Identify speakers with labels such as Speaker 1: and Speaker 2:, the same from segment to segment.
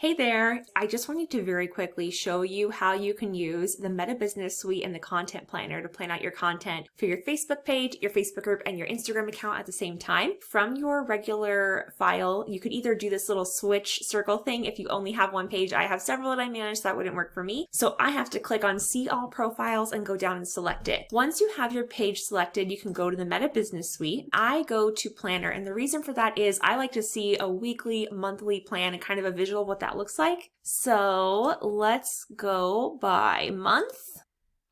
Speaker 1: Hey there! I just wanted to very quickly show you how you can use the Meta Business Suite and the Content Planner to plan out your content for your Facebook page, your Facebook group, and your Instagram account at the same time. From your regular file, you could either do this little switch circle thing if you only have one page. I have several that I manage, so that wouldn't work for me. So I have to click on See All Profiles and go down and select it. Once you have your page selected, you can go to the Meta Business Suite. I go to Planner, and the reason for that is I like to see a weekly, monthly plan and kind of a visual of what that looks like. So let's go by month.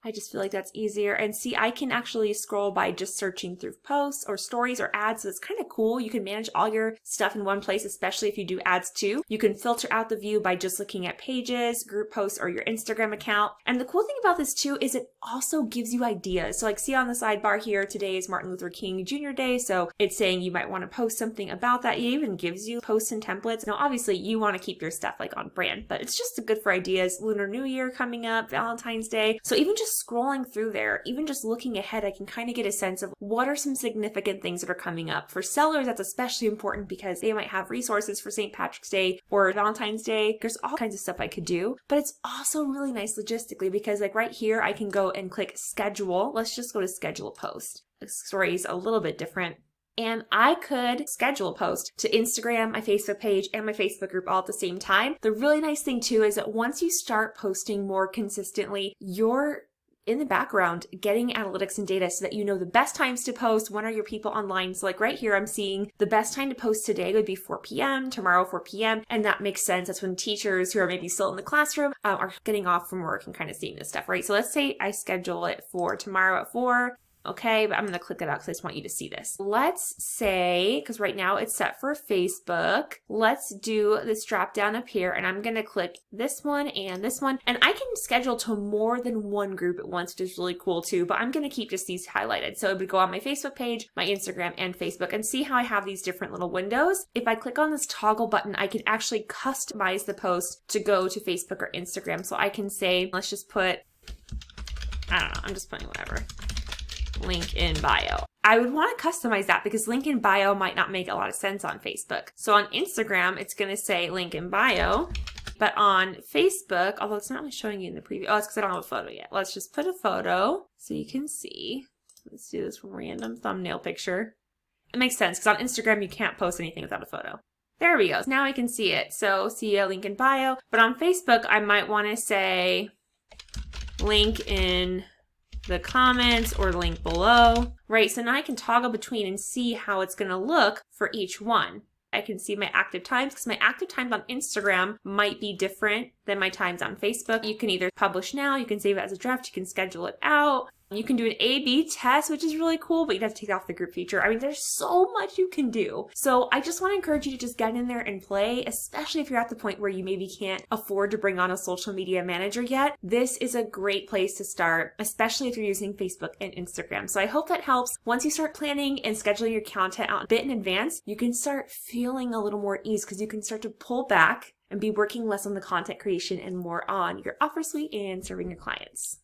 Speaker 1: I just feel like that's easier. And see, I can actually scroll by just searching through posts or stories or ads. So it's kind of cool. You can manage all your stuff in one place, especially if you do ads too. You can filter out the view by just looking at pages, group posts, or your Instagram account. And the cool thing about this too is it also gives you ideas. So like see on the sidebar here, today is Martin Luther King Jr. Day. So it's saying you might want to post something about that. It even gives you posts and templates. Now, obviously you want to keep your stuff like on brand, but it's just good for ideas. Lunar New Year coming up, Valentine's Day. So even just scrolling through there, even just looking ahead, I can kind of get a sense of what are some significant things that are coming up. For sellers, that's especially important because they might have resources for St. Patrick's Day or Valentine's Day. There's all kinds of stuff I could do, but it's also really nice logistically because like right here, I can go and click schedule. Let's just go to schedule a post. The story is a little bit different. And I could schedule a post to Instagram, my Facebook page, and my Facebook group all at the same time. The really nice thing too is that once you start posting more consistently, you're in the background getting analytics and data so that you know the best times to post, when are your people online. So like right here, I'm seeing the best time to post today would be 4 p.m., tomorrow 4 p.m. And that makes sense. That's when teachers who are maybe still in the classroom are getting off from work and kind of seeing this stuff, right? So let's say I schedule it for tomorrow at 4. Okay, but I'm going to click it out because I just want you to see this. Let's say, because right now it's set for Facebook, let's do this drop down up here and I'm going to click this one and this one. And I can schedule to more than one group at once, which is really cool too, but I'm going to keep just these highlighted. So it would go on my Facebook page, my Instagram, and Facebook, and see how I have these different little windows. If I click on this toggle button, I can actually customize the post to go to Facebook or Instagram. So I can say, let's just put, I don't know, I'm just putting whatever. Link in bio. I would want to customize that because link in bio might not make a lot of sense on Facebook. So on Instagram, it's going to say link in bio, but on Facebook, although it's not really showing you in the preview. Oh, it's because I don't have a photo yet. Let's just put a photo so you can see. Let's do this random thumbnail picture. It makes sense because on Instagram, you can't post anything without a photo. There we go. Now I can see it. So see a link in bio, but on Facebook, I might want to say link in the comments or link below, right? So now I can toggle between and see how it's going to look for each one. I can see my active times because my active times on Instagram might be different than my times on Facebook. You can either publish now, you can save it as a draft, you can schedule it out. You can do an A/B test, which is really cool, but you'd have to take off the group feature. I mean, there's so much you can do. So I just want to encourage you to just get in there and play, especially if you're at the point where you maybe can't afford to bring on a social media manager yet. This is a great place to start, especially if you're using Facebook and Instagram. So I hope that helps. Once you start planning and scheduling your content out a bit in advance, you can start feeling a little more at ease because you can start to pull back and be working less on the content creation and more on your offer suite and serving your clients.